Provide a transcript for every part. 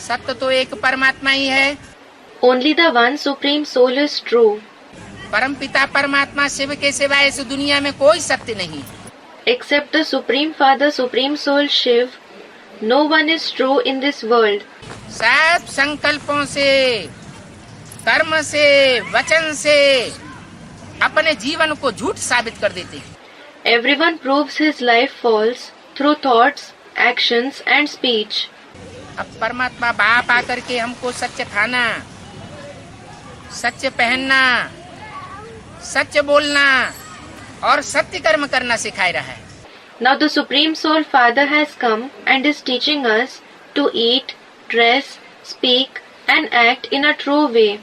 सत्य तो एक परमात्मा ही है। Only the one supreme soul is true. परमपिता परमात्मा शिव के सिवाय इस दुनिया में कोई सत्य नहीं। Except the Supreme Father, Supreme Soul Shiv, no one is true in this world. सब संकल्पों से, कर्म से, वचन से अपने जीवन को झूठ साबित कर देते हैं। Everyone proves his life false through thoughts, actions and speech. अब परमात्मा बाप आकर के हमको सत्य खाना, सत्य पहनना, सत्य बोलना और सत्य कर्म करना सिखाई रहा है। Now the Supreme Soul Father has come and is teaching us to eat, dress, speak and act in a true way.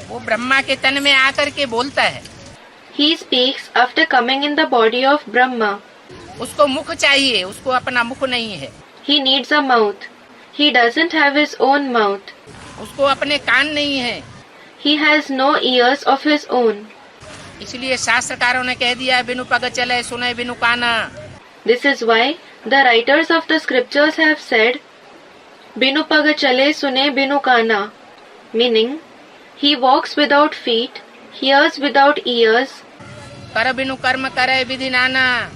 वो ब्रह्मा के तन में आकर के बोलता है। He speaks after coming in the body of Brahma. उसको मुख चाहिए, उसको अपना मुख नहीं है। He needs a mouth. He doesn't have his own mouth. उसको अपने कान नहीं है। He has no ears of his own. इसलिए शास्त्रकारों ने कह दिया, बिनु पग चले सुने बिनु काना। This is why the writers of the scriptures have said, Binu pag chale sune binu kana, meaning, he walks without feet, hears without ears, कर बिनु कर्म करे विधि नाना।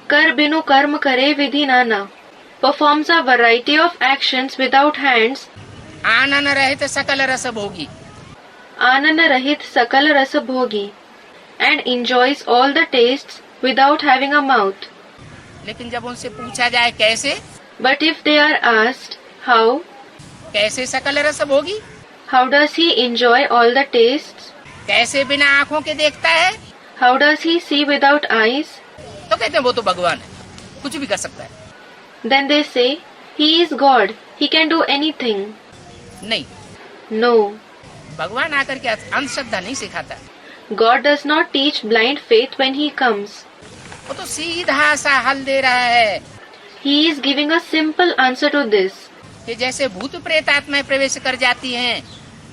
kar binu karm kare vidhi nana, performs a variety of actions without hands, आनन रहित सकल रस भोगी। anana rahit sakal rasa bhogi, and enjoys all the tastes without having a mouth. लेकिन जब उनसे पूछा जाए कैसे, But if they are asked, how? कैसे सकल रस भोगी, How does he enjoy all the tastes? कैसे बिना आँखों के देखता है, How does he see without eyes? तो कहते हैं वो तो भगवान है, कुछ भी कर सकता है। Then they say, he is God, he can do anything. नहीं, No, भगवान आकर के अंधश्रद्धा नहीं सिखाता। God does not teach blind faith when he comes. वो तो सीधा सा हल दे रहा है He is giving a simple answer to this. कि जैसे भूत प्रेत आत्माएं प्रवेश कर जाती हैं,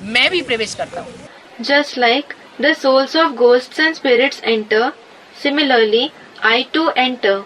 मैं भी प्रवेश करता हूँ। Just like the souls of ghosts and spirits enter, similarly, I too enter.